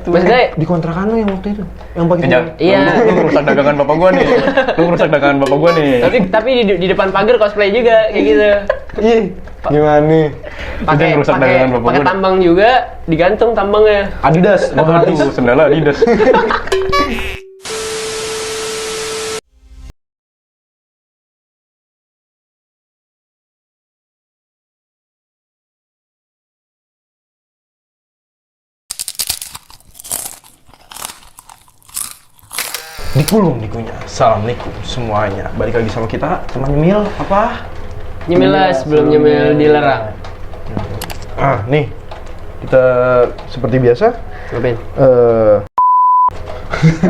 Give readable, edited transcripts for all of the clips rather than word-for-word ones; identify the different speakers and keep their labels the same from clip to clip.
Speaker 1: Maksudnya
Speaker 2: di kontrakan lu yang waktu itu, yang pakai
Speaker 1: iya.
Speaker 3: Lu merusak dagangan bapak gua nih.
Speaker 1: Tapi di depan pagar cosplay juga kayak gitu.
Speaker 2: Ih, gimana nih?
Speaker 1: Pakai
Speaker 3: merusak dagangan bapak gua.
Speaker 1: tambang juga, digantung tambangnya.
Speaker 2: Adidas,
Speaker 3: Waduh, sendal Adidas.
Speaker 2: dikulum dikunya. Assalamualaikum semuanya. Balik lagi sama kita, teman nyemil apa?
Speaker 1: Nyemil sebelum nyemil dilarang.
Speaker 2: Nih kita seperti biasa.
Speaker 1: Ngapain?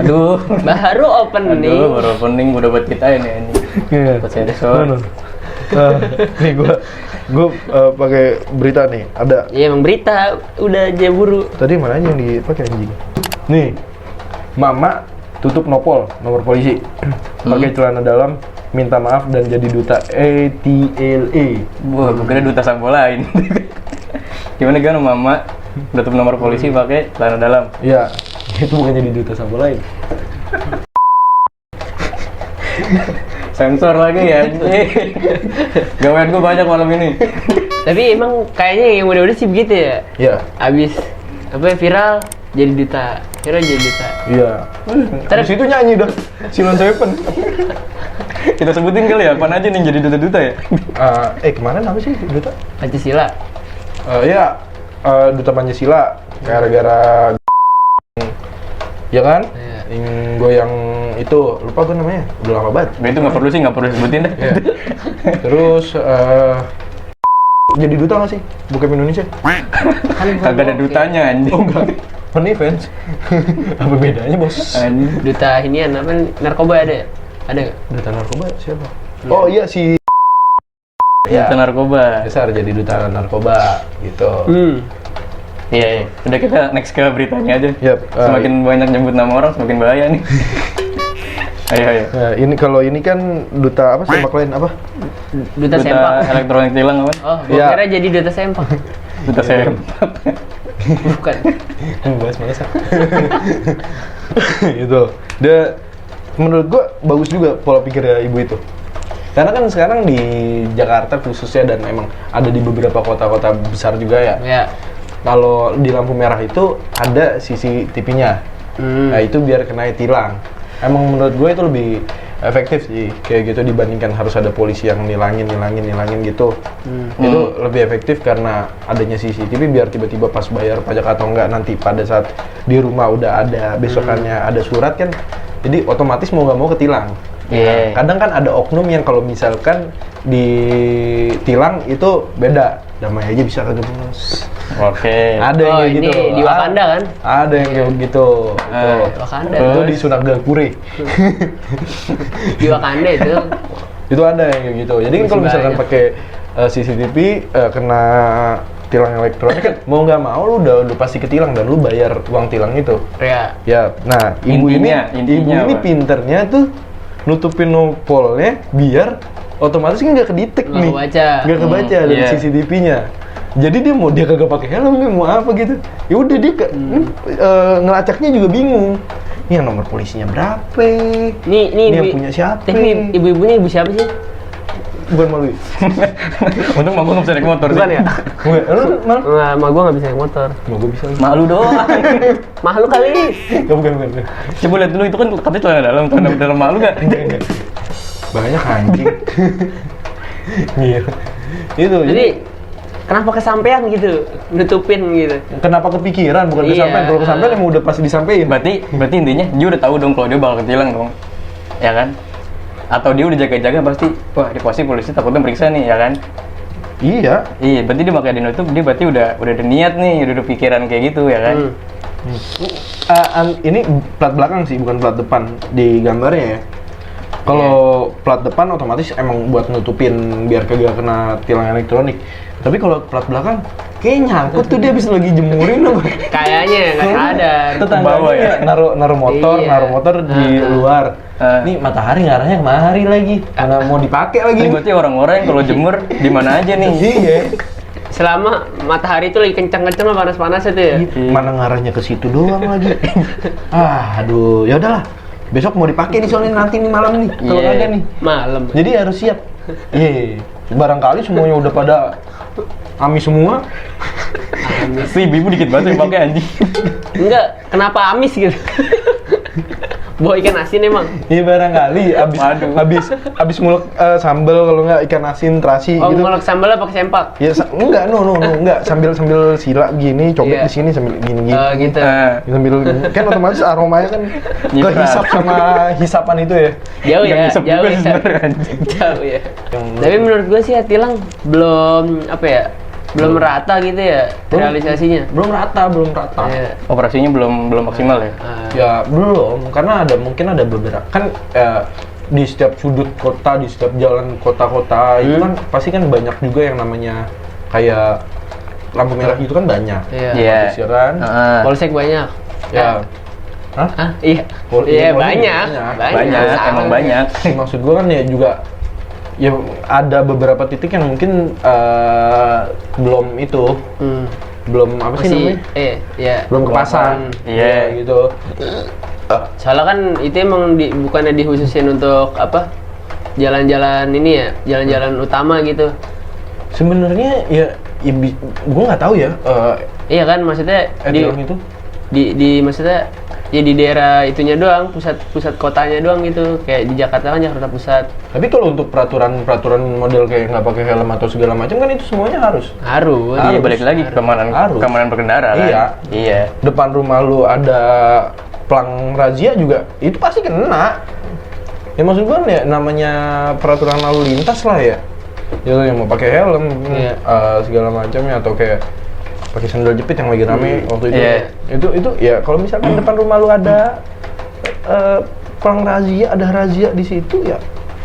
Speaker 3: Aduh,
Speaker 1: Baru opening.
Speaker 3: baru opening udah buat kita ini. Buat sensor.
Speaker 2: Nih gue pakai berita nih. Ada.
Speaker 1: Iya emang berita udah aja buru.
Speaker 2: Tadi mana aja yang dipakai anjing? Nih, mama tutup nopol nomor polisi, pakai celana dalam, minta maaf dan jadi duta ETLE.
Speaker 3: Wah, gue kira duta sampo lain. Gimana kan mama tutup nomor polisi pakai celana dalam?
Speaker 2: Ya, itu bukan jadi duta sampo lain.
Speaker 3: Sensor lagi ya. Gawean gue banyak malam ini.
Speaker 1: Tapi emang kayaknya yang udah-udah sih begitu ya.
Speaker 2: Ya,
Speaker 1: Abis apa ya, viral jadi duta. Viral jadi duta.
Speaker 2: iya. Terus itu nyanyi dah, Silon Seven.
Speaker 3: Kita sebutin kali ya, apaan aja nih jadi duta-duta ya?
Speaker 2: Kemarin apa sih duta?
Speaker 1: Pancasila.
Speaker 2: Duta Pancasila, gara-gara ya kan?
Speaker 1: Iya.
Speaker 2: Yang goyang itu, lupa gue namanya, udah lama banget.
Speaker 3: Itu nggak perlu disebutin deh.
Speaker 2: Iya. Terus jadi duta nggak sih? Bukan Indonesia?
Speaker 3: Kagak ada dutanya anjing.
Speaker 2: Oh enggak. Pen fans. Apa bedanya bos?
Speaker 1: Duta inian apa narkoba ada? Ada nggak?
Speaker 2: Duta narkoba siapa? Oh iya si.
Speaker 3: Duta narkoba.
Speaker 2: Besar jadi duta narkoba gitu.
Speaker 3: Iya. Udah kita next ke beritanya aja.
Speaker 2: Yap,
Speaker 3: Semakin banyak nyebut nama orang, semakin bahaya nih. Ayo.
Speaker 2: Nah, ini kalau ini kan duta apa sempak lain apa?
Speaker 1: Duta sempak.
Speaker 3: Elektronik tilang apa?
Speaker 1: Oh, gua
Speaker 2: Iya.
Speaker 1: kira jadi duta sempak.
Speaker 3: Duta sempak.
Speaker 1: Bukan.
Speaker 2: Bahas masa. Gitu. Dia menurut gua bagus juga pola pikir ya ibu itu. Karena kan sekarang di Jakarta khususnya dan emang ada di beberapa kota-kota besar juga ya.
Speaker 1: Ya.
Speaker 2: Kalau di lampu merah itu ada CCTV-nya. Nah, itu biar kena tilang. Emang menurut gue itu lebih efektif sih kayak gitu dibandingkan harus ada polisi yang nilangin gitu. Itu lebih efektif karena adanya CCTV biar tiba-tiba pas bayar pajak atau enggak nanti pada saat di rumah udah ada besokannya ada surat kan. Jadi otomatis mau nggak mau ketilang.
Speaker 1: Yeah.
Speaker 2: Kadang kan ada oknum yang kalau misalkan ditilang itu beda. Damai aja bisa kagak bos.
Speaker 3: Oke.
Speaker 2: Ada yang kayak
Speaker 1: ini
Speaker 2: gitu.
Speaker 1: di Wakanda kan?
Speaker 2: Ada yang kayak gitu.
Speaker 1: Wakanda.
Speaker 2: Itu di Sunagakure.
Speaker 1: Di Wakanda itu.
Speaker 2: Itu ada yang kayak gitu. Jadi kan kalau misalkan
Speaker 1: banyak.
Speaker 2: pakai CCTV kena tilang elektronik kan mau nggak mau lu udah pasti ketilang dan lu bayar uang tilang itu.
Speaker 1: Ya.
Speaker 2: Ya, nah ibu
Speaker 3: Intinya
Speaker 2: ini
Speaker 3: apa?
Speaker 2: pinternya tuh nutupin nopolnya biar otomatis kan nggak kedetek
Speaker 1: Nggak
Speaker 2: nih,
Speaker 1: kebaca.
Speaker 2: nggak kebaca dari
Speaker 3: Iya.
Speaker 2: CCTV-nya. Jadi dia kagak pakai helm nih mau apa gitu. Ya udah dia ngelacaknya juga bingung. Ini yang nomor polisinya berapa?
Speaker 1: Nih
Speaker 2: Ini yang punya siapa?
Speaker 1: Tapi ibu-ibunya ibu siapa sih?
Speaker 2: Bukan Malui.
Speaker 3: Untung mah gue nggak bisa naik motor
Speaker 1: Bukan
Speaker 3: sih.
Speaker 1: ya?
Speaker 2: Lu mal?
Speaker 1: Nggak, ma gua nggak bisa naik motor.
Speaker 2: Mau gue bisa.
Speaker 3: Malu doang.
Speaker 1: Malu kali.
Speaker 2: Bukan.
Speaker 3: Coba lihat dulu itu kan katanya celana dalam malu nggak?
Speaker 2: Enggak. Banyak anjing. Iya. Itu.
Speaker 1: Jadi kenapa kesampean gitu? Nutupin gitu.
Speaker 2: Kenapa kepikiran bukan
Speaker 1: Iya.
Speaker 2: kesampean? Kalau kesampean emang udah pasti disampein.
Speaker 3: Berarti intinya dia udah tahu dong kalau dia bakal ketilang dong, ya kan? Atau dia udah jaga-jaga pasti, wah di pasti polisi takutnya meriksa nih, ya kan?
Speaker 2: Iya.
Speaker 3: Iya, berarti dia pakai nutup, dia berarti udah ada niat nih, udah pikiran kayak gitu, ya kan?
Speaker 2: Ini plat belakang sih, bukan plat depan di gambarnya ya. Kalau plat depan otomatis emang buat nutupin biar kagak kena tilang elektronik. Tapi kalau plat belakang, kayak nyangkut tuh dia habis lagi jemurin apa?
Speaker 1: Kayaknya nggak sadar.
Speaker 2: Tetangganya
Speaker 3: bawah ya?
Speaker 2: naruh motor
Speaker 1: Iya.
Speaker 2: di luar. Nih matahari ngarahnya kemari lagi. Mana mau dipakai lagi?
Speaker 3: Ini berarti orang-orang yang kalau jemur di mana aja nih?
Speaker 2: Iya.
Speaker 1: selama matahari itu lagi kencang-kencang panas-panas itu ya.
Speaker 2: Mana ngarahnya ke situ doang lagi. Aduh, ya udahlah. Besok mau dipakai nih soalnya nanti nih malam nih. Kalau
Speaker 1: Iya,
Speaker 2: ada nih.
Speaker 1: malam.
Speaker 2: Jadi harus siap. Barangkali semuanya udah pada amis semua.
Speaker 3: Si Bibu dikit banget yang pakai anjing.
Speaker 1: Enggak, kenapa amis gitu? Bawa ikan asin emang.
Speaker 2: Iya barangkali abis ngulek sambel kalau nggak ikan asin terasi
Speaker 1: Oh,
Speaker 2: gitu.
Speaker 1: ngolok sambalnya pakai sempak.
Speaker 2: Ya enggak, enggak sambil sila gini, cobek
Speaker 1: Iya.
Speaker 2: di sini sambil gini.
Speaker 1: Gitu.
Speaker 2: Sambil kan otomatis aromanya kan
Speaker 3: Nyiprat.
Speaker 2: kehisap sama hisapan itu ya.
Speaker 1: Jauh
Speaker 3: Yang
Speaker 1: ya,
Speaker 3: ngisep
Speaker 1: jauh
Speaker 3: juga
Speaker 1: ya.
Speaker 3: sebenarnya, anjing.
Speaker 1: Jauh ya.
Speaker 2: Yang-
Speaker 1: Tapi menurut gue sih tilang belum apa ya? Belum merata gitu ya realisasinya.
Speaker 2: Belum rata.
Speaker 1: Iya.
Speaker 3: Operasinya belum maksimal ya.
Speaker 2: Ya belum, karena mungkin ada beberapa kan di setiap sudut kota, di setiap jalan kota-kota itu kan pasti kan banyak juga yang namanya kayak lampu merah itu kan banyak.
Speaker 1: Iya.
Speaker 3: Iya.
Speaker 2: Ya kan?
Speaker 1: Polsek banyak.
Speaker 2: Ya. Hah?
Speaker 1: Ah, iya.
Speaker 2: Iya,
Speaker 1: Iya, banyak.
Speaker 3: Banyak,
Speaker 1: Sama.
Speaker 3: emang banyak.
Speaker 2: Maksud gua kan ya juga ya ada beberapa titik yang mungkin belum itu, belum apa sih namanya?
Speaker 1: Iya.
Speaker 2: Belum kepasang.
Speaker 3: Iya.
Speaker 2: Gitu.
Speaker 1: Soalnya kan itu emang bukannya dikhususin untuk apa? Jalan-jalan ini ya, jalan-jalan utama gitu.
Speaker 2: Sebenarnya ya gua nggak tahu ya.
Speaker 1: Iya kan, maksudnya
Speaker 2: Tilang itu
Speaker 1: di maksudnya ya di daerah itunya doang, pusat kotanya doang gitu. Kayak di Jakarta kan Jakarta Pusat.
Speaker 2: tapi kalau untuk peraturan model kayak nggak pakai helm atau segala macam kan itu semuanya harus.
Speaker 1: Harus.
Speaker 3: Iya, balik lagi ke
Speaker 2: Harus.
Speaker 3: keamanan berkendara kan.
Speaker 2: Iya.
Speaker 3: Iya.
Speaker 2: Depan rumah lu ada pelang razia juga, itu pasti kena. Ya maksud gua ya namanya peraturan lalu lintas lah ya. Ya yang mau pakai helm,
Speaker 1: Iya.
Speaker 2: segala macamnya atau kayak pakai sandal jepit yang lagi rame waktu itu.
Speaker 3: Iya.
Speaker 2: Itu ya kalau misalkan depan rumah lu ada pelang razia, ada razia di situ ya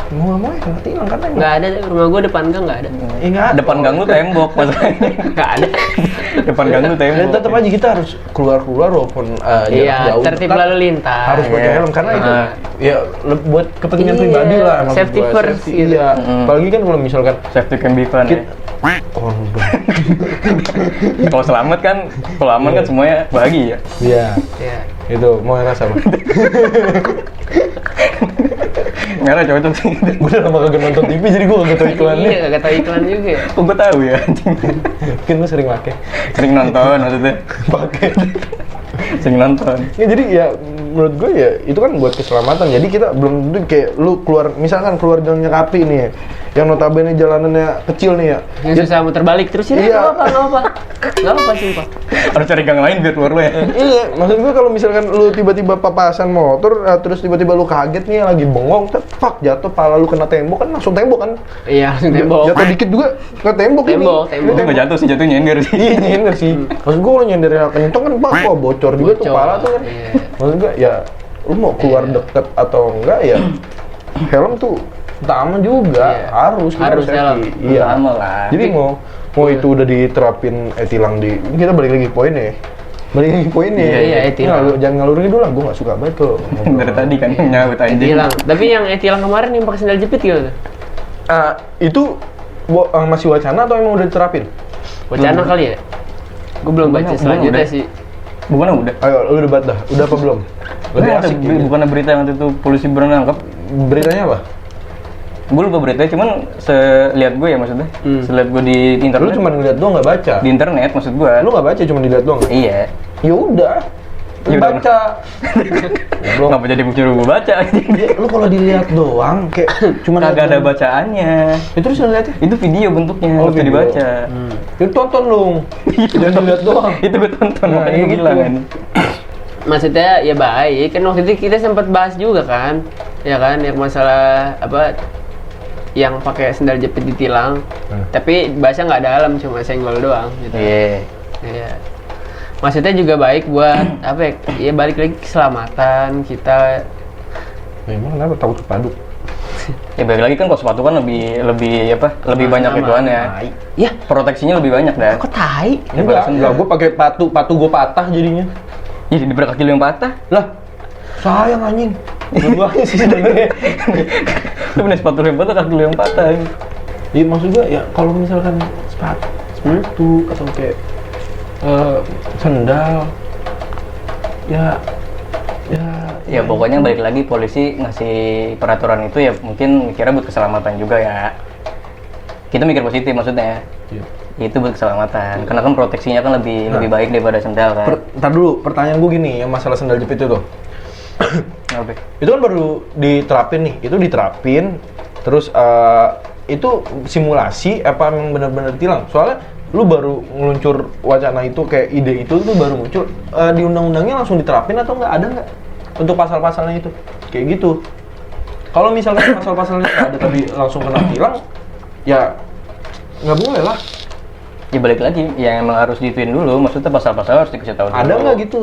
Speaker 2: mau nggak mau ya kena tilang kan emang.
Speaker 1: Nggak ada, rumah gue depan gang nggak ada.
Speaker 2: Nggak ada.
Speaker 3: Depan gang lu tembok masalahnya.
Speaker 1: Nggak ada.
Speaker 3: Depan gang lu
Speaker 2: Dan
Speaker 3: tembok.
Speaker 2: tetap aja kita harus keluar walaupun jarak
Speaker 1: Iya,
Speaker 2: jauh.
Speaker 1: tertib
Speaker 2: tetap
Speaker 1: lalu lintas.
Speaker 2: harus pakai
Speaker 3: Iya.
Speaker 2: helm karena itu ya buat kepentingan
Speaker 1: Iya,
Speaker 2: pribadi lah maksud
Speaker 1: safety
Speaker 2: gua.
Speaker 1: first
Speaker 2: Safety,
Speaker 1: gitu.
Speaker 2: iya. Apalagi kan kalau misalkan
Speaker 3: Safety can be fun ya.
Speaker 2: oh enggak.
Speaker 3: Kalau selamat kan, kalau aman kan semuanya bahagia.
Speaker 2: Iya,
Speaker 1: Iya.
Speaker 2: itu mau yang rasa apa?
Speaker 3: Merah cocok sih.
Speaker 2: Gue udah lama kagak nonton TV jadi gue kagak tahu iklannya.
Speaker 1: Iya, nggak tahu iklan juga ya.
Speaker 3: Kok gue tahu ya anjing.
Speaker 2: Mungkin lu sering pakai.
Speaker 3: Sering nonton maksudnya.
Speaker 2: Pakai.
Speaker 3: Sering nonton.
Speaker 2: Ya jadi ya menurut gue ya itu kan buat keselamatan. Jadi kita belum tentu kayak lu keluar misalkan keluar jalannya Kapi nih ya, yang notabene jalanannya kecil nih ya.
Speaker 1: Yang susah muter balik terus ya.
Speaker 2: Iya.
Speaker 1: Nggak apa sumpah.
Speaker 3: Harus cari gang lain biar keluar lo ya.
Speaker 2: Iya, maksud gue kalau misalkan lu tiba-tiba papasan motor, terus tiba-tiba lu kaget nih lagi bengong, fuck jatuh pala lu kena tembok kan langsung tembok kan?
Speaker 1: Iya, langsung tembok.
Speaker 2: Jatuh dikit juga kena tembok ini.
Speaker 1: Tembok.
Speaker 3: Itu nggak jatuh sih, jatuh nyender sih.
Speaker 2: Iya nyender sih. Maksud gue kalau nyendernya kenceng kan pak, kok bocor juga tuh
Speaker 1: Bocor,
Speaker 2: pala tuh kan.
Speaker 1: iya.
Speaker 2: Maksud gue ya, lu mau keluar deket atau enggak ya, helm tuh utama juga
Speaker 1: Iya.
Speaker 2: harus
Speaker 1: Harus helm.
Speaker 2: safety. Iya.
Speaker 3: Utama lah.
Speaker 2: Jadi mau itu udah diterapin tilang di, kita balik lagi ke poinnya. Balik lagi ke poinnya.
Speaker 1: Iya, tilang.
Speaker 2: Jangan ngalurin dulu lah, gue nggak suka banget tuh.
Speaker 3: Dari tadi kan nyawet anjing.
Speaker 1: Tilang. Tapi yang tilang kemarin yang pakai sandal jepit gitu.
Speaker 2: Itu masih wacana atau emang udah diterapin?
Speaker 1: Wacana kali ya? Gue belum baca
Speaker 3: Bukan
Speaker 1: selanjutnya
Speaker 3: udah.
Speaker 1: sih.
Speaker 3: Bukannya udah.
Speaker 2: Ayo, lu debat dah. Udah apa belum? Lebih
Speaker 3: Ada
Speaker 2: asik gitu.
Speaker 3: bukannya berita yang waktu itu polisi berenangkap.
Speaker 2: Beritanya apa?
Speaker 3: Gue lupa beritanya, cuman selihat gue ya maksudnya. Selihat gue di
Speaker 2: Lu
Speaker 3: internet.
Speaker 2: cuma ngeliat doang nggak baca.
Speaker 3: Di internet maksud gue.
Speaker 2: Lu nggak baca, cuma dilihat doang.
Speaker 3: Iya.
Speaker 2: Ya udah. Lu
Speaker 3: Ya udah.
Speaker 2: baca. Belum.
Speaker 3: Kenapa jadi nyuruh gue baca anjing?
Speaker 2: Ya, lu kalau dilihat doang kayak cuma
Speaker 3: Kagak ada bacaannya.
Speaker 2: Ya, terus lu lihatnya?
Speaker 3: Itu video bentuknya,
Speaker 2: Oh,
Speaker 3: nggak bisa
Speaker 2: video.
Speaker 3: dibaca.
Speaker 2: Ya tonton lu. Jangan dilihat doang.
Speaker 3: Itu gue tonton,
Speaker 2: Nah,
Speaker 3: makanya
Speaker 2: iya
Speaker 3: gue
Speaker 2: gitu.
Speaker 3: bilang kan.
Speaker 1: Maksudnya ya baik, kan waktu itu kita sempat bahas juga kan. Ya kan, yang masalah apa yang pakai sandal jepit ditilang. Tapi bahasnya nggak dalam, cuma senggol doang gitu.
Speaker 3: Iya.
Speaker 1: Iya. Maksudnya juga baik buat apa ya? Ya balik lagi keselamatan kita.
Speaker 2: Memang kenapa takut kepaduk?
Speaker 3: Ya balik lagi kan kalau sepatu kan lebih apa? Lebih banyak
Speaker 1: Sama.
Speaker 3: ituannya.
Speaker 1: Ya,
Speaker 3: Proteksinya lebih banyak dah.
Speaker 1: kok tai?
Speaker 2: Enggak, gue pakai patu gue patah jadinya.
Speaker 3: Jadi diberi kaki lu yang patah.
Speaker 2: Lah, sayang anjing. Gua sih sebenarnya.
Speaker 3: Lu punya sepatu lu yang patah, kaki lu yang patah.
Speaker 2: Iya maksud gue ya kalau misalkan sepatu sepatu atau kayak sendal.
Speaker 3: Ya pokoknya balik lagi polisi ngasih peraturan itu ya mungkin mikirnya buat keselamatan juga ya. Kita mikir positif maksudnya.
Speaker 2: Iya.
Speaker 3: Itu buat keselamatan. Karena kan proteksinya kan lebih baik daripada sendal kan.
Speaker 2: Ntar dulu, pertanyaan gue gini, yang masalah sendal jepit itu tuh.
Speaker 3: Oke.
Speaker 2: Itu kan baru diterapin nih, itu diterapin, terus itu simulasi apa memang benar-benar tilang? Soalnya lu baru ngeluncur wacana itu, kayak ide itu tuh baru muncul, di undang-undangnya langsung diterapin atau nggak, ada nggak? Untuk pasal-pasalnya itu, kayak gitu. Kalau misalnya pasal-pasalnya nggak ada tapi langsung kena tilang, ya nggak boleh lah.
Speaker 3: Ya balik lagi, ya emang harus dituin dulu, maksudnya pasal-pasal harus dikasih tahu dulu.
Speaker 2: Ada nggak gitu?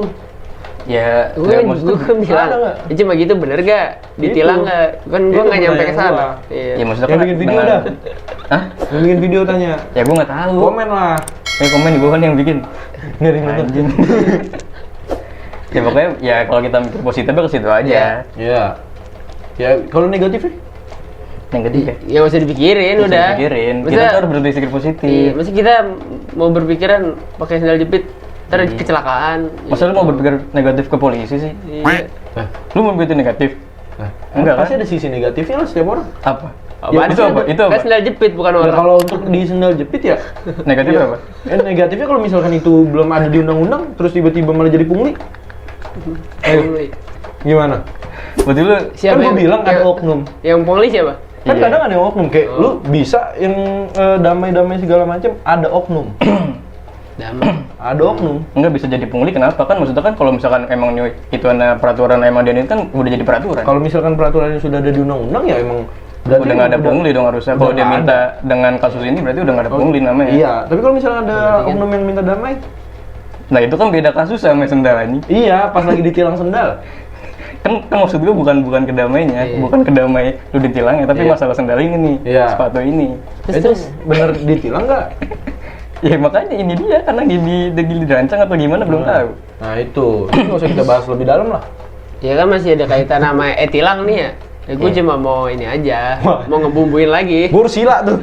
Speaker 3: Ya,
Speaker 1: Gue
Speaker 3: nggak maksudnya
Speaker 1: kan bilang,
Speaker 2: ada nggak?
Speaker 1: ya cuma gitu bener gak? Ditilang
Speaker 2: Itu.
Speaker 1: nggak? Kan gue
Speaker 2: Itu
Speaker 1: nggak nyampe ke
Speaker 2: pertanyaan
Speaker 1: sana.
Speaker 2: gua.
Speaker 1: Iya.
Speaker 3: ya maksudnya
Speaker 2: Yang
Speaker 3: kan
Speaker 2: bikin video
Speaker 3: dengan-
Speaker 2: dah.
Speaker 3: Hah?
Speaker 2: Yang bikin video tanya.
Speaker 3: Ya gue nggak tahu.
Speaker 2: Komen lah.
Speaker 3: Komen di bawah nih yang bikin.
Speaker 2: Nggak ada yang nonton.
Speaker 3: Anjing. Ya pokoknya ya kalau kita mikir positifnya ke situ aja.
Speaker 2: Iya. Ya kalau negatifnya?
Speaker 3: Yang ketiga.
Speaker 1: Ya nggak usah dipikirin
Speaker 3: Nggak usah
Speaker 1: udah.
Speaker 3: dipikirin. Kita
Speaker 1: Maksudnya-
Speaker 3: tuh harus berpikir
Speaker 1: Iya,
Speaker 3: positif.
Speaker 1: maksudnya kita mau berpikiran pakai sandal jepit, ntar kecelakaan.
Speaker 3: Masa lu mau berpikir negatif ke polisi sih?
Speaker 1: Iya.
Speaker 3: Lu mau berpikir negatif? Enggak
Speaker 2: Pasti
Speaker 3: kan?
Speaker 2: ada sisi negatifnya lah setiap orang.
Speaker 3: Apa?
Speaker 1: Apaan
Speaker 3: itu
Speaker 1: sih
Speaker 3: apa? Itu
Speaker 1: Kan
Speaker 3: apa?
Speaker 1: sandal jepit bukan
Speaker 2: Ya,
Speaker 1: orang.
Speaker 2: kalau untuk di sendal jepit ya
Speaker 3: Negatif
Speaker 2: ya,
Speaker 3: apa?
Speaker 2: negatifnya kalau misalkan itu belum ada di undang-undang terus tiba-tiba malah jadi pungli, gimana?
Speaker 3: Berarti lu
Speaker 1: Siapa
Speaker 2: kan gue
Speaker 1: yang-
Speaker 2: bilang ada
Speaker 1: yang-
Speaker 2: oknum.
Speaker 1: Yang pungli siapa?
Speaker 2: Kan
Speaker 3: Iya.
Speaker 2: kadang ada yang oknum kayak lu bisa yang damai-damai segala macam, ada oknum.
Speaker 1: Damai.
Speaker 2: Ada oknum.
Speaker 3: nggak bisa jadi pungli kenapa? Kan maksudnya kan kalau misalkan emang itu ada peraturan emang dia ini kan udah jadi peraturan.
Speaker 2: Kalau misalkan peraturannya sudah ada di undang-undang ya emang berarti
Speaker 3: Udah nggak ada pungli dong harusnya. Kalau
Speaker 2: udah
Speaker 3: dia
Speaker 2: nggak
Speaker 3: minta dengan kasus ini berarti udah nggak ada pungli namanya.
Speaker 2: Iya, tapi kalau misalnya ada
Speaker 1: Berarti kan-
Speaker 2: oknum yang minta damai,
Speaker 3: Nah itu kan beda kasus sama sendal ini.
Speaker 2: iya pas lagi ditilang sendal.
Speaker 3: Kan maksud gue bukan kedamainya,
Speaker 1: Iya.
Speaker 3: bukan kedamai lu ditilangnya, tapi
Speaker 2: Iya.
Speaker 3: masalah sendal ini nih,
Speaker 2: Iya.
Speaker 3: sepatu ini.
Speaker 2: Itu bener ditilang nggak?
Speaker 3: Ya makanya ini dia karena gini dirancang atau gimana belum tahu.
Speaker 2: Nah itu nggak usah kita bahas lebih dalam lah.
Speaker 1: Ya kan masih ada kaitan sama etilang nih ya. Ya gue cuma mau ini aja,
Speaker 2: Wah.
Speaker 1: mau ngebumbuin lagi.
Speaker 2: Gue harus sila tuh.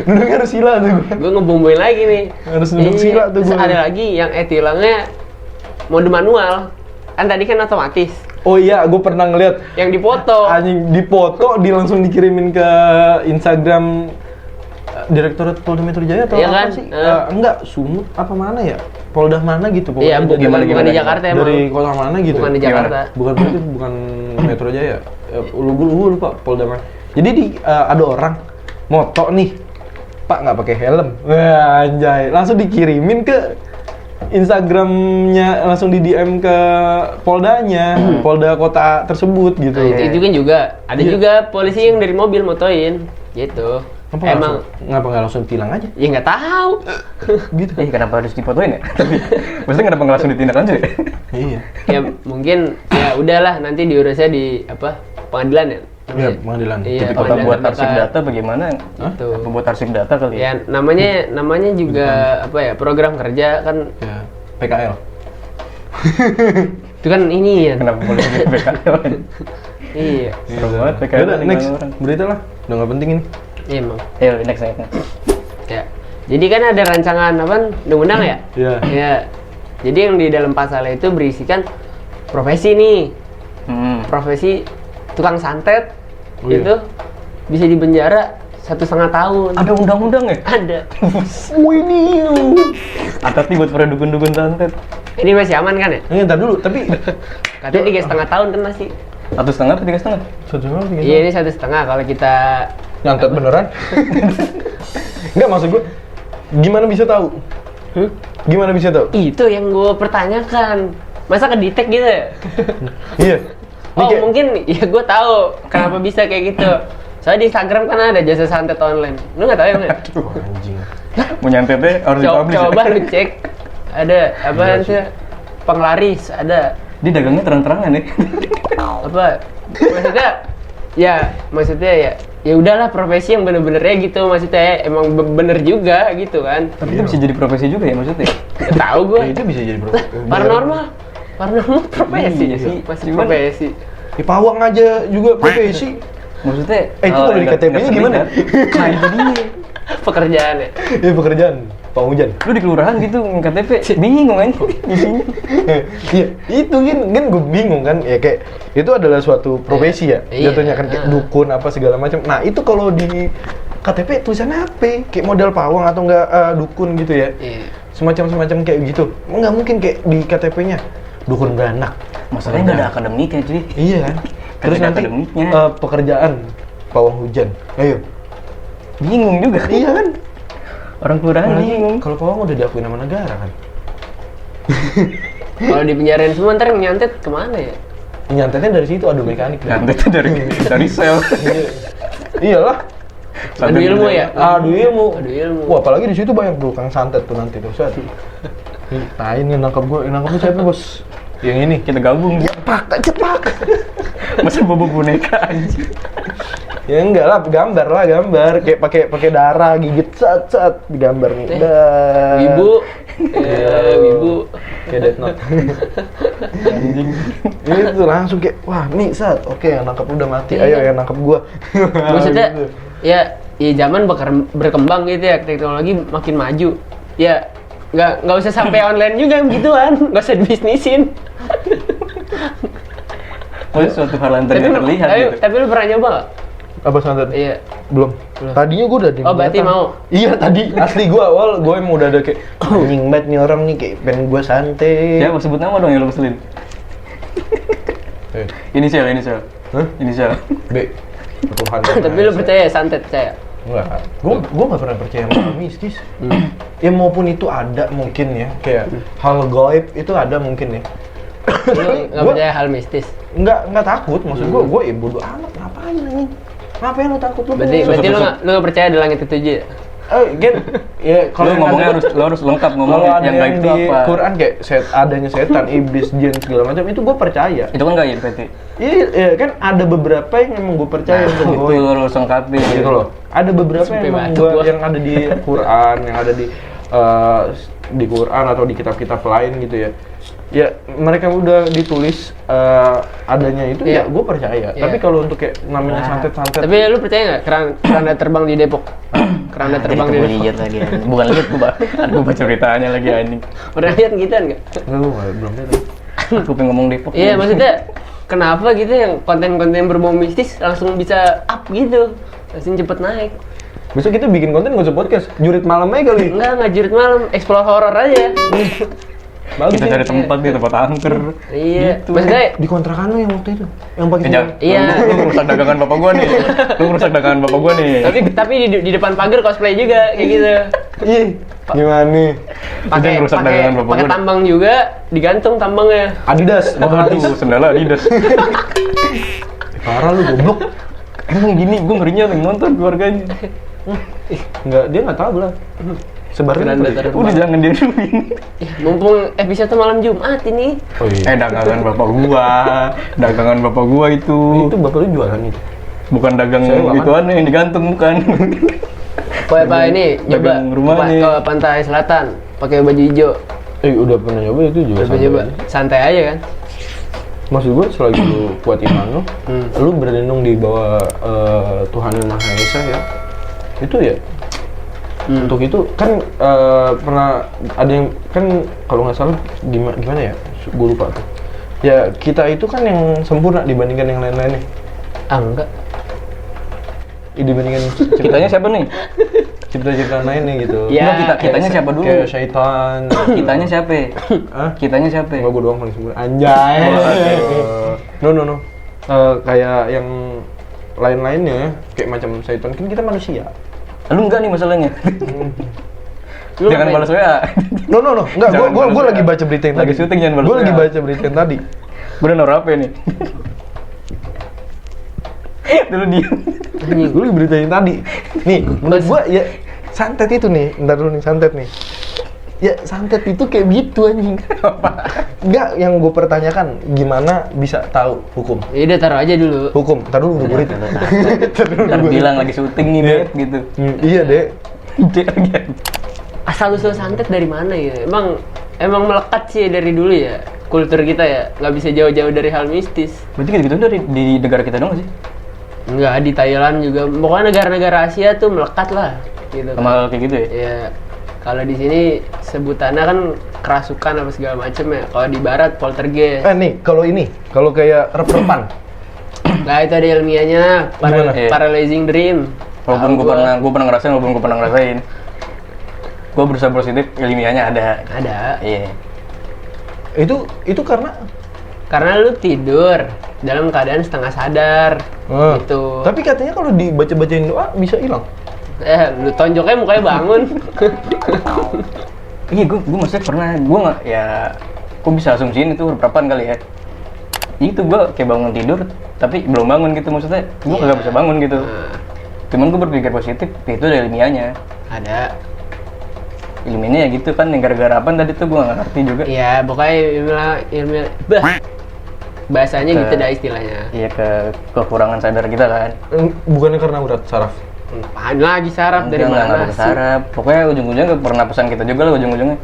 Speaker 2: Duduknya harus sila tuh gue.
Speaker 1: Gue ngebumbuin lagi nih.
Speaker 2: Harus duduk sila tuh
Speaker 1: Terus
Speaker 2: gua.
Speaker 1: ada lagi yang etilangnya mode manual. Kan tadi kan otomatis.
Speaker 2: Oh iya, gue pernah ngeliat
Speaker 1: Yang dipoto.
Speaker 2: anjing dipoto langsung dikirimin ke Instagram Direktorat Polda Metro Jaya atau
Speaker 1: Iya
Speaker 2: apa
Speaker 1: kan?
Speaker 2: sih? Enggak, Sumut apa mana ya? Polda mana gitu
Speaker 1: Iya,
Speaker 2: pokoknya.
Speaker 1: bukan
Speaker 2: dari-
Speaker 1: bukan di Jakarta emang.
Speaker 2: Dari kota mana gitu.
Speaker 1: Bukan di
Speaker 3: Gimana?
Speaker 1: Jakarta.
Speaker 2: Bukan Metro Jaya. Gue lupa Polda mana. Jadi ada orang moto nih, Pak nggak pakai helm. Wah anjay, langsung dikirimin ke Instagramnya, langsung di DM ke Poldanya, Polda kota tersebut gitu.
Speaker 1: Nah, itu kan juga. Ada
Speaker 2: Iya.
Speaker 1: juga polisi yang dari mobil motoin. Gitu.
Speaker 2: Ngapa nggak langsung tilang aja?
Speaker 1: Ya nggak tahu.
Speaker 2: Gitu.
Speaker 3: Kenapa harus dipotoin ya? Tapi maksudnya kenapa nggak langsung ditindak lanjut ya?
Speaker 2: Iya.
Speaker 1: Ya mungkin ya udahlah nanti diurusnya di apa? Pengadilan ya.
Speaker 2: Iya, pengadilan.
Speaker 1: Iya,
Speaker 3: Tapi apa
Speaker 1: pengadilan
Speaker 3: buat
Speaker 1: terdekat.
Speaker 3: arsip data bagaimana?
Speaker 1: Gitu.
Speaker 3: Apa buat arsip data kali
Speaker 1: Ya namanya juga apa ya, program kerja kan
Speaker 2: Ya, PKL.
Speaker 1: itu kan ini ya.
Speaker 3: Kenapa polisi di PKL?
Speaker 1: Iya.
Speaker 3: Serem banget PKL.
Speaker 2: Yaudah,
Speaker 3: tinggal
Speaker 2: next
Speaker 3: orang.
Speaker 2: berita lah. Udah nggak penting ini.
Speaker 1: Iya emang.
Speaker 3: Ayo next.
Speaker 1: Ya. Jadi kan ada rancangan apa? Undang-undang ya?
Speaker 2: Iya.
Speaker 1: Ya. Jadi yang di dalam pasalnya itu berisikan profesi nih. Profesi tukang santet
Speaker 2: Oh, iya.
Speaker 1: itu bisa dipenjara 1,5 tahun.
Speaker 3: Ada undang-undang ya?
Speaker 1: Ada.
Speaker 2: Wih nih.
Speaker 3: Atas nih buat pada dukun-dukun santet.
Speaker 1: Ini masih aman kan ya?
Speaker 2: Ini ntar dulu, tapi
Speaker 1: Katanya 3,5 tahun kan masih.
Speaker 3: 1,5 atau 3,5?
Speaker 2: satu tahun tiga
Speaker 1: Iya ini 1,5 kalau kita
Speaker 2: nyantet beneran? Enggak, maksud gue gimana bisa tahu? Gimana bisa tahu?
Speaker 1: itu yang gue pertanyakan. Masa kedetek gitu ya?
Speaker 2: Iya. Ini
Speaker 1: Oh
Speaker 2: kayak-
Speaker 1: mungkin ya gue tahu kenapa bisa kayak gitu. Soalnya di Instagram kan ada jasa santet online. Lu nggak tahu ya? Nggak?
Speaker 2: Wah, anjing.
Speaker 3: Mau nyantetnya harus dipublish
Speaker 1: Coba
Speaker 3: ya?
Speaker 1: lu cek. Ada apa sih? Penglaris ada
Speaker 3: Dia dagangnya terang-terangan ya?
Speaker 1: apa? Maksudnya ya udahlah profesi yang bener-benernya gitu maksudnya emang bener juga gitu kan.
Speaker 3: Tapi itu bisa jadi profesi juga ya maksudnya?
Speaker 1: Nggak tahu gue.
Speaker 2: Ya, itu bisa jadi
Speaker 1: Paranormal profesi
Speaker 3: Iya sih.
Speaker 1: masih
Speaker 3: Cuman-
Speaker 1: profesi.
Speaker 2: Di pawang aja juga profesi.
Speaker 3: Maksudnya
Speaker 2: Itu kalau di
Speaker 3: nggak-
Speaker 2: KTP-nya
Speaker 3: nggak
Speaker 2: gimana?
Speaker 3: terlihat. Nah itu dia.
Speaker 1: Pekerjaan ya.
Speaker 2: Iya pekerjaan, Pak Hujan.
Speaker 3: Lu di kelurahan gitu KTP, bingung kan isinya.
Speaker 2: Iya, itu kan gue bingung kan, ya kayak itu adalah suatu profesi ya,
Speaker 1: Iya.
Speaker 2: jatuhnya kan kayak dukun apa segala macam. Nah itu kalau di KTP tulisannya apa? Kayak model pawang atau enggak dukun gitu ya?
Speaker 1: Iya.
Speaker 2: Semacam kayak gitu. Nggak mungkin kayak di KTP-nya dukun beranak.
Speaker 3: Masalahnya nggak ada akademiknya cuy.
Speaker 2: Iya kan? Terus
Speaker 3: Ada
Speaker 2: nanti
Speaker 3: akademiknya.
Speaker 2: pekerjaan pawang hujan. Ayo.
Speaker 3: Bingung juga.
Speaker 2: Iya kan?
Speaker 3: Orang kelurahan
Speaker 2: Apalagi
Speaker 3: bingung.
Speaker 2: kalau pawang udah diakui nama negara kan.
Speaker 1: Kalau dipenjarain semua ntar nyantet kemana ya?
Speaker 2: Nyantetnya dari situ adu mekanik.
Speaker 3: Nyantetnya dari sel.
Speaker 2: Iya. Iyalah.
Speaker 1: Adu ilmu ya?
Speaker 2: Adu ilmu.
Speaker 1: Adu ilmu.
Speaker 2: Wah, apalagi di situ banyak tukang santet tuh nanti tuh. Set. Nah, ini yang nangkap gue, yang nangkapnya siapa, Bos? Yang ini.
Speaker 3: Kita gabung.
Speaker 2: Cepak, cepak.
Speaker 3: Masa bobo boneka anjing.
Speaker 2: Ya enggak lah, gambar kayak pakai darah gigit sat digambar nih. Dah.
Speaker 1: Wibu. Wibu.
Speaker 2: Kayak Death Note.
Speaker 3: Anjing.
Speaker 2: Itu langsung kayak wah, nih sat. Oke, yang nangkap udah mati. Ayo yang nangkap gua.
Speaker 1: Maksudnya
Speaker 2: Gitu.
Speaker 1: ya zaman berkembang gitu ya, teknologi makin maju. Ya nggak usah sampai online juga gituan, nggak usah dibisnisin.
Speaker 3: Oh, suatu hal yang tidak terlihat gitu.
Speaker 1: Tapi lu pernah nyoba nggak?
Speaker 2: Apa santet?
Speaker 1: Iya.
Speaker 2: Belum. Tadinya gua udah di
Speaker 1: Oh, berarti mau?
Speaker 2: Iya, tadi asli gua awal gua emang udah ada kayak anjing banget nih orang nih kayak pengen gua santet.
Speaker 3: Siapa sebut nama dong yang lu keselin? Inisial.
Speaker 2: Hah?
Speaker 3: Inisial.
Speaker 2: B. Tuhan.
Speaker 1: Tapi lu percaya santet percaya?
Speaker 2: Enggak, gua nggak pernah percaya sama mistis. Ya maupun itu ada mungkin ya, kayak hal gaib itu ada mungkin ya.
Speaker 1: Lu nggak percaya hal mistis?
Speaker 2: Nggak takut, maksud gua ya bodo amat, ngapain anjing? Ngapain lu takut lu?
Speaker 1: Berarti lu nggak percaya ada langit ketujuh ya?
Speaker 2: Gen, ya
Speaker 3: Kalau
Speaker 2: yang
Speaker 3: ngomongnya
Speaker 2: ada-
Speaker 3: lu harus lengkap
Speaker 2: kalau
Speaker 3: ngomongnya
Speaker 2: ada
Speaker 3: yang gaib itu
Speaker 2: di
Speaker 3: apa.
Speaker 2: Quran kayak adanya setan, iblis, jin segala macam itu gua percaya.
Speaker 3: Itu kan gaib berarti.
Speaker 2: Iya, kan ada beberapa yang emang gua percaya
Speaker 3: Itu
Speaker 2: untuk gaib.
Speaker 3: lu harus lengkapi
Speaker 2: Gitu loh. Ada beberapa
Speaker 1: Sampai
Speaker 2: yang emang
Speaker 1: batuk gua.
Speaker 2: yang ada di Quran, yang ada di Quran atau di kitab-kitab lain gitu ya. Ya mereka udah ditulis adanya itu ya
Speaker 1: Iya.
Speaker 2: gue percaya.
Speaker 1: Iya.
Speaker 2: Tapi kalau untuk kayak namanya santet-santet,
Speaker 1: Tapi lu percaya nggak keranda terbang di Depok? Keranda terbang di Depok.
Speaker 3: lihat lagi anjing. Bukan lihat gua baca ceritanya lagi anjing.
Speaker 1: Pernah lihat gituan nggak?
Speaker 2: enggak gue belum lihat.
Speaker 3: Aku pengen ngomong Depok.
Speaker 1: Iya, maksudnya kenapa gitu yang konten-konten berbau mistis langsung bisa up gitu? Langsung cepet naik.
Speaker 2: Besok kita bikin konten nggak usah podcast, jurit malam aja kali.
Speaker 1: Enggak jurit malam, explore horror aja.
Speaker 2: Bagus
Speaker 3: Kita
Speaker 2: nih.
Speaker 3: cari tempat di tempat angker.
Speaker 1: Iya,
Speaker 3: Gitu.
Speaker 1: maksudnya
Speaker 2: Di kontrakan lu yang waktu itu, yang pakai
Speaker 3: Jangan.
Speaker 1: Iya.
Speaker 3: Lu merusak dagangan bapak gua nih. Lu merusak dagangan bapak gua nih.
Speaker 1: tapi di depan pagar cosplay juga kayak gitu.
Speaker 2: Ih, gimana nih?
Speaker 1: Pakai
Speaker 3: ngerusak dagangan bapak
Speaker 1: pakai
Speaker 3: gua.
Speaker 1: tambang juga, digantung tambangnya.
Speaker 2: Adidas,
Speaker 3: Waduh, sendal Adidas.
Speaker 2: Parah lu goblok.
Speaker 3: Emang gini, gua ngerinya yang nonton keluarganya.
Speaker 2: Enggak, dia nggak tahu lah. Sebarin
Speaker 1: Keranda
Speaker 2: apa dia?
Speaker 1: terbang.
Speaker 3: Udah jangan dia dulu ini.
Speaker 1: Mumpung episode malam Jumat ini.
Speaker 2: Oh iya.
Speaker 3: Dagangan bapak gua. Dagangan bapak gua itu.
Speaker 2: Itu bapak lu jualan itu.
Speaker 3: Bukan dagang
Speaker 2: Saya
Speaker 3: itu aneh yang digantung bukan.
Speaker 1: Pak ini nyoba
Speaker 3: dagang rumahnya.
Speaker 1: ke pantai selatan pakai baju hijau.
Speaker 2: Udah pernah nyoba itu juga.
Speaker 1: Coba coba santai aja kan.
Speaker 2: Maksud gue selagi lu kuat iman lu berlindung di bawah Tuhan Yang Maha Esa ya. Itu ya. Untuk itu kan pernah ada yang kan kalau nggak salah gimana ya? Gue lupa tuh. Ya kita itu kan yang sempurna dibandingkan yang lain-lainnya.
Speaker 1: Enggak.
Speaker 2: Dibandingkan
Speaker 3: Kitanya siapa nih?
Speaker 2: cipta-ciptaan lainnya gitu.
Speaker 1: Ya.
Speaker 3: Enggak, kitanya siapa dulu?
Speaker 2: Kayak syaitan.
Speaker 3: Kitanya siapa?
Speaker 2: Hah?
Speaker 3: Kitanya siapa?
Speaker 2: Enggak, gue doang paling sempurna. Anjay. No. Kayak yang lain-lainnya kayak macam syaitan kan kita manusia.
Speaker 3: Lu enggak nih masalahnya.
Speaker 1: Lu
Speaker 3: Jangan
Speaker 1: ngapain?
Speaker 3: balas WA.
Speaker 2: No. Enggak,
Speaker 3: Jangan
Speaker 2: gue
Speaker 3: balas
Speaker 2: lagi
Speaker 3: WA.
Speaker 2: baca berita yang
Speaker 3: Lagi
Speaker 2: tadi.
Speaker 3: syuting, jangan balas
Speaker 2: Gue lagi
Speaker 3: WA.
Speaker 2: baca berita yang tadi.
Speaker 3: Bener naruh HP nih. Dulu dia.
Speaker 2: Gue lagi berita yang tadi. Nih, menurut gue ya santet itu nih. Ntar dulu nih santet nih. Ya santet itu kayak gitu anjing. Enggak, yang gue pertanyakan gimana bisa tahu hukum?
Speaker 1: Ya udah taruh aja dulu.
Speaker 2: Hukum. Ntar dulu udah berita.
Speaker 3: Ntar bilang lagi syuting nih,
Speaker 2: Iya.
Speaker 3: Beb, gitu.
Speaker 2: Iya deh.
Speaker 3: Dia lagi.
Speaker 1: Asal usul santet dari mana ya? Emang melekat sih dari dulu ya. Kultur kita ya, nggak bisa jauh-jauh dari hal mistis.
Speaker 3: Berarti gitu-gitu dari di negara kita dong nggak sih?
Speaker 1: Enggak, di Thailand juga. Pokoknya negara-negara Asia tuh melekat lah. gitu.
Speaker 3: Sama hal kayak gitu ya?
Speaker 1: Ya, kalau di sini sebutannya kan kerasukan apa segala macem ya. Kalau di barat poltergeist.
Speaker 2: Nih, kalau kayak rep-repan.
Speaker 1: Nah itu ada ilmiahnya,
Speaker 2: Gimana?
Speaker 1: paralyzing dream.
Speaker 3: Walaupun
Speaker 1: Tahu
Speaker 3: gue pernah ngerasain, walaupun gue pernah ngerasain, gue berusaha positif, ilmiahnya ada.
Speaker 1: Ada.
Speaker 3: Iya.
Speaker 2: Itu
Speaker 1: Karena lu tidur dalam keadaan setengah sadar, gitu.
Speaker 2: Tapi katanya kalau dibaca-bacain doa bisa hilang.
Speaker 1: Lu tonjoknya mukanya bangun.
Speaker 3: Iya, gue maksudnya pernah, gue nggak ya, gue bisa asumsiin itu berapaan kali ya. Itu gue kayak bangun tidur, tapi belum bangun gitu maksudnya, gue nggak bisa bangun gitu. Cuman gue berpikir positif, ya itu ada ilmiahnya.
Speaker 1: Ada.
Speaker 3: Ilmiahnya ya gitu kan, yang gara-gara apa tadi tuh gue nggak ngerti juga.
Speaker 1: Iya, pokoknya ilmiah. Bahasanya gitu dah istilahnya.
Speaker 3: Iya, kekurangan sadar kita kan.
Speaker 2: Bukannya karena urat saraf.
Speaker 1: Apaan lagi saraf dari
Speaker 3: Nggak
Speaker 1: mana
Speaker 3: pakai
Speaker 1: sih?
Speaker 3: saraf. Pokoknya ujung-ujungnya ke pernapasan kita juga lah ujung-ujungnya.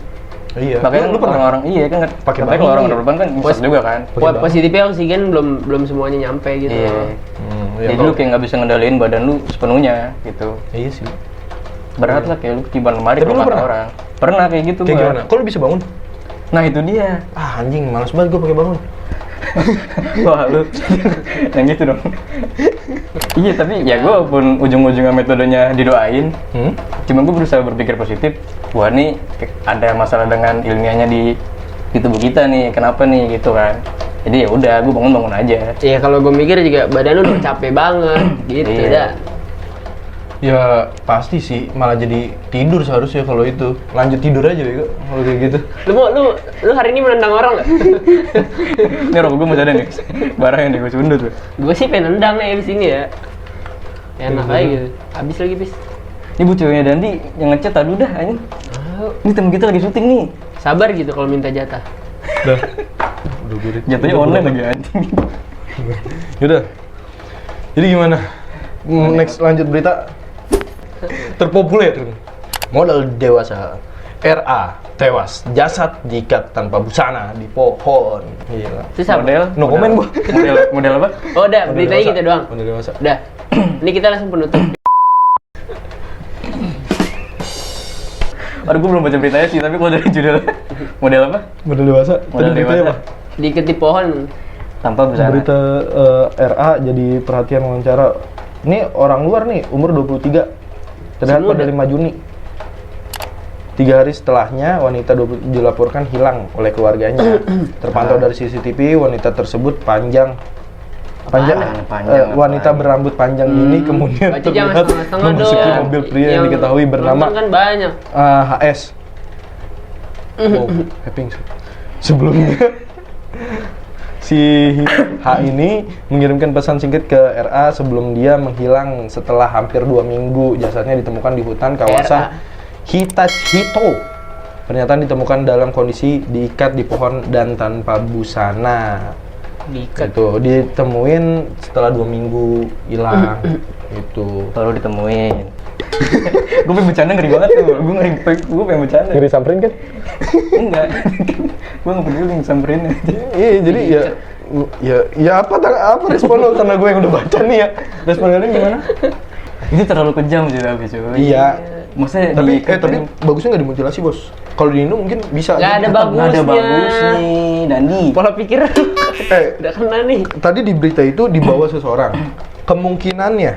Speaker 2: Iya.
Speaker 3: Makanya
Speaker 2: Lu pernah
Speaker 3: orang-orang iya kan
Speaker 2: pakai
Speaker 3: makanya kalau
Speaker 2: bahu,
Speaker 3: orang
Speaker 2: iya?
Speaker 3: berkorban kan nyesek juga kan.
Speaker 2: Pakai bahu.
Speaker 1: Positifnya oksigen belum semuanya nyampe gitu.
Speaker 3: Iya.
Speaker 2: Ya,
Speaker 3: Jadi lu kayak nggak bisa ngendaliin badan lu sepenuhnya gitu.
Speaker 2: Iya sih.
Speaker 3: Berat lah kayak lu ketiban lemari
Speaker 2: Tapi
Speaker 3: kalau
Speaker 2: lu
Speaker 3: kata
Speaker 2: pernah?
Speaker 3: orang. Pernah kayak gitu
Speaker 2: Kayak
Speaker 3: gua.
Speaker 2: gimana? Kok lu bisa bangun?
Speaker 3: Nah itu dia.
Speaker 2: Anjing, males banget gue pakai bangun.
Speaker 3: Wah lu yang gitu dong. Iya tapi ya gue pun ujung-ujungnya metodenya didoain. Cuma gue berusaha berpikir positif. Wah nih ada masalah dengan ilmiahnya di tubuh kita nih. Kenapa nih gitu kan? Jadi ya udah gue bangun aja.
Speaker 1: Iya kalau gue mikir juga badan lu udah capek banget gitu
Speaker 3: Iya.
Speaker 1: dah.
Speaker 2: Ya pasti sih, malah jadi tidur seharusnya kalau itu. Lanjut tidur aja bego kalau kayak gitu.
Speaker 1: Lu hari ini menendang orang nggak?
Speaker 3: Ini rokok gue masih ada nih. Barang yang gue sundut tuh.
Speaker 1: Gue sih pengen nendang nih abis ini ya. Enak aja gitu. Habis lagi bis.
Speaker 3: Ini bu ceweknya Dandi yang ngechat aduh dah anjing. Ini temen kita lagi syuting nih.
Speaker 1: Sabar gitu kalau minta jatah.
Speaker 2: Udah. Udah gue
Speaker 3: Jatuhnya online lagi anjing.
Speaker 2: Yaudah. Jadi gimana? Next lanjut berita. Terpopuler. Model dewasa. RA tewas, jasad diikat tanpa busana di pohon. Gila.
Speaker 1: Terus apa?
Speaker 3: Model.
Speaker 2: No comment gua.
Speaker 3: Model apa?
Speaker 1: Oh udah, beritanya gitu doang.
Speaker 2: Model dewasa.
Speaker 1: Udah. Ini kita langsung penutup.
Speaker 3: Aduh gue belum baca beritanya sih, tapi kalau dari judul model apa?
Speaker 2: Model dewasa.
Speaker 3: Model
Speaker 2: Tadi beritanya
Speaker 3: dewasa.
Speaker 2: apa?
Speaker 1: Diikat di pohon.
Speaker 3: Tanpa busana.
Speaker 2: Berita RA jadi perhatian wawancara. Ini orang luar nih, umur 23. Terlihat
Speaker 1: Semua
Speaker 2: pada
Speaker 1: udah.
Speaker 2: 5 Juni. 3 hari setelahnya, wanita dilaporkan hilang oleh keluarganya. Terpantau dari CCTV, wanita tersebut wanita
Speaker 3: Apaan?
Speaker 2: berambut panjang ini kemudian
Speaker 1: Baca jangan
Speaker 2: terlihat
Speaker 1: setengah-setengah
Speaker 2: memasuki
Speaker 1: dong.
Speaker 2: mobil pria yang diketahui bernama
Speaker 1: nonton kan banyak.
Speaker 2: HS. Wow, Happing. Sebelumnya si H ini mengirimkan pesan singkat ke RA sebelum dia menghilang setelah hampir 2 minggu. Jasadnya ditemukan di hutan kawasan Hitachito. Pernyataan ditemukan dalam kondisi diikat di pohon dan tanpa busana.
Speaker 1: Diikat.
Speaker 2: Itu ditemuin setelah 2 minggu hilang. Itu.
Speaker 3: Baru ditemuin. Gue pengen bercanda ngeri banget tuh. Gue pengen bercanda.
Speaker 2: Ngeri samperin kan?
Speaker 3: Enggak. Gue nggak peduli samperin aja.
Speaker 2: Iya, jadi ya apa respon lo karena gue yang udah baca nih ya. Respon kalian gimana?
Speaker 3: Ini terlalu kejam sih tapi cuy.
Speaker 2: Iya.
Speaker 3: Maksudnya
Speaker 2: Tapi bagusnya nggak dimutilasi, Bos. Kalau di Indo mungkin bisa.
Speaker 1: Nggak ada
Speaker 2: Tetap
Speaker 1: bagusnya.
Speaker 3: nggak ada bagus nih, Dandi.
Speaker 1: Pola pikir udah kena nih.
Speaker 2: Tadi di berita itu dibawa seseorang. Kemungkinannya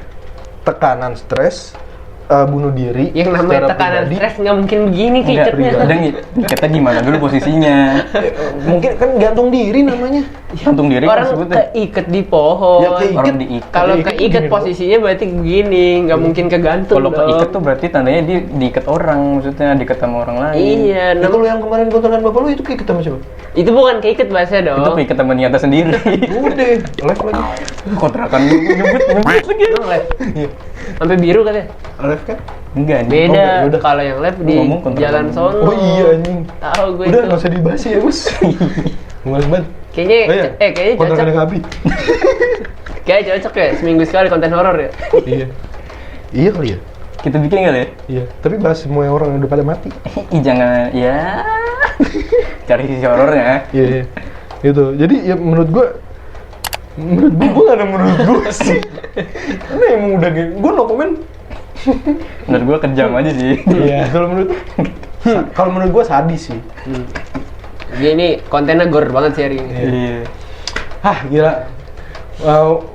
Speaker 2: tekanan stres, bunuh diri.
Speaker 1: Yang namanya
Speaker 2: secara
Speaker 1: tekanan
Speaker 2: pribadi.
Speaker 1: stres nggak mungkin begini kicetnya.
Speaker 3: Dan kita gimana dulu posisinya?
Speaker 2: Mungkin kan gantung diri namanya.
Speaker 3: Gantung diri kan
Speaker 1: Orang
Speaker 3: sebutnya.
Speaker 1: keikat di pohon.
Speaker 2: Ya, keikat.
Speaker 3: Orang diikat.
Speaker 1: Kalau
Speaker 2: Keikat
Speaker 1: keikat
Speaker 2: gini
Speaker 1: posisinya berarti begini, nggak mungkin kegantung.
Speaker 3: Kalau
Speaker 1: dong.
Speaker 3: keikat tuh berarti tandanya dia diikat orang, maksudnya diikat sama orang lain.
Speaker 1: Iya,
Speaker 2: Nah, kalau yang kemarin kontrakan bapak lu itu keikat sama siapa?
Speaker 1: itu bukan keikat bahasa dong.
Speaker 3: Itu keikat sama niatnya sendiri.
Speaker 2: Udah, live lagi.
Speaker 3: Kontrakan nyebut lagi.
Speaker 1: Emang live?
Speaker 2: Iya.
Speaker 1: Sampai biru katanya.
Speaker 2: Live kan?
Speaker 3: Enggak,
Speaker 1: Beda.
Speaker 2: yaudah.
Speaker 1: Kalau yang live di
Speaker 3: Ngomong kontrakan.
Speaker 1: jalan sono.
Speaker 2: Oh iya anjing.
Speaker 1: Tahu gue
Speaker 2: Udah
Speaker 1: itu.
Speaker 2: nggak usah dibahas ya, Bos. Males banget.
Speaker 1: Kayaknya
Speaker 2: Oh, iya.
Speaker 1: kayaknya
Speaker 2: Kontrakan
Speaker 1: cocok.
Speaker 2: yang Abi.
Speaker 1: Kayaknya cocok ya seminggu sekali konten horor ya.
Speaker 2: Iya. Iya kali ya?
Speaker 3: Kita bikin kali ya?
Speaker 2: Iya. Tapi bahas semua yang orang yang udah pada mati.
Speaker 3: Ih, jangan ya. Cari sisi horornya.
Speaker 2: Iya, iya. Gitu. Jadi ya menurut gua nggak ada menurut gua sih. Karena emang udah gue no comment.
Speaker 3: Menurut gue kejam aja sih.
Speaker 2: Iya, kalau menurut gua sadis sih.
Speaker 1: Jadi ini kontennya gor banget sih hari ini.
Speaker 3: Iya.
Speaker 2: Hah, gila.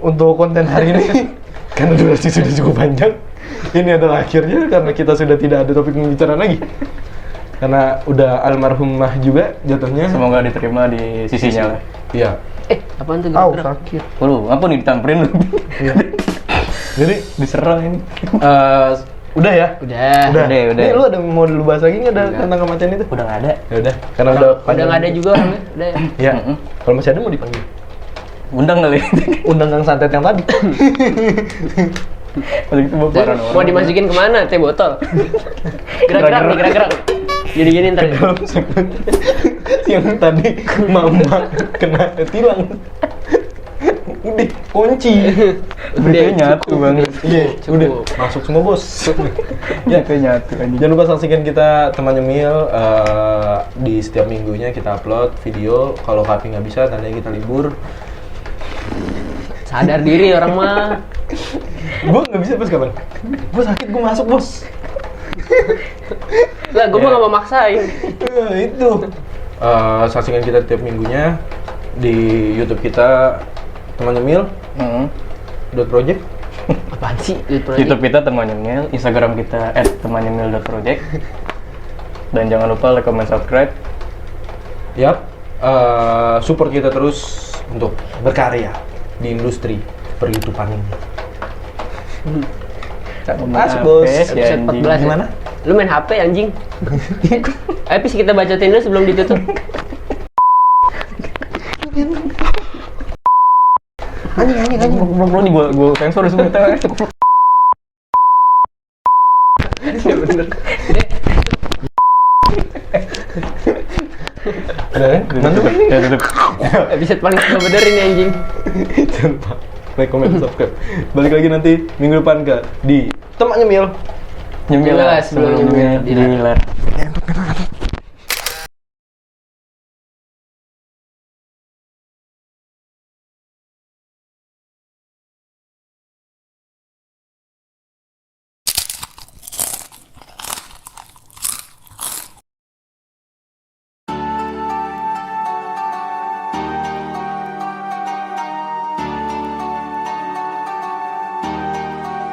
Speaker 2: Untuk konten hari ini karena durasi sudah cukup panjang, ini adalah akhirnya karena kita sudah tidak ada topik pembicaraan lagi. Karena udah almarhumah juga jatuhnya.
Speaker 3: Semoga diterima di sisinya lah.
Speaker 2: Iya.
Speaker 1: Apaan tuh
Speaker 2: Au,
Speaker 1: gerak-gerak?
Speaker 2: sakit.
Speaker 3: Waduh, apa nih ditamperin lu?
Speaker 2: Iya. Jadi
Speaker 3: Diserang ini.
Speaker 2: udah ya?
Speaker 1: Udah.
Speaker 3: Udah.
Speaker 2: Nih, lu ada mau lu bahas lagi nggak ada tentang kematian itu?
Speaker 3: Udah nggak ada.
Speaker 2: Ya udah, karena udah
Speaker 1: Udah nggak ada juga orangnya. Udah ya.
Speaker 2: Iya. Kalau masih ada mau dipanggil.
Speaker 3: Undang kali.
Speaker 2: Undang Kang Santet yang tadi.
Speaker 3: Waktu itu bawa
Speaker 1: Terus
Speaker 3: parah
Speaker 1: mau dimasukin kemana? Teh botol. Gerak-gerak nih, gerak-gerak. Jadi gini ntar.
Speaker 2: Dalam segmen yang tadi mama kena tilang. Udah kunci.
Speaker 3: Udah nyatu banget.
Speaker 2: Iya,
Speaker 1: Cukup.
Speaker 2: udah masuk semua bos. Ya,
Speaker 3: Udah nyatu aja.
Speaker 2: jangan lupa saksikan kita teman nyemil di setiap minggunya kita upload video. Kalau Kapi nggak bisa, tandanya kita libur.
Speaker 1: Sadar diri orang mah.
Speaker 2: Gue nggak bisa bos kapan? Gue sakit, gue masuk bos.
Speaker 1: Lah, gue mah nggak mau maksain.
Speaker 2: Itu. Saksikan kita tiap minggunya di YouTube kita teman nyemil. .project.
Speaker 1: Apaan sih?
Speaker 3: YouTube kita teman nyemil, Instagram kita @temannyemil.project. Dan jangan lupa like, comment, subscribe.
Speaker 2: Yap. Support kita terus untuk berkarya di industri per-YouTubean ini. Masuk bos.
Speaker 3: Oke,
Speaker 1: Episode 14
Speaker 2: Gimana?
Speaker 1: ya? Lu main HP anjing. Ayo Pis, kita bacotin dulu sebelum ditutup.
Speaker 3: Anjing. Bro, nih gua sensor semua itu.
Speaker 1: Ya bener.
Speaker 2: Udah kan? Mantap kan?
Speaker 3: Ya tutup.
Speaker 1: Episode paling bener ini anjing.
Speaker 2: Jangan lupa like, comment, subscribe. Balik lagi nanti minggu depan di teman nyemil.
Speaker 3: Nyemil
Speaker 1: Jelas, sebelum nyemil.
Speaker 3: Nyemil.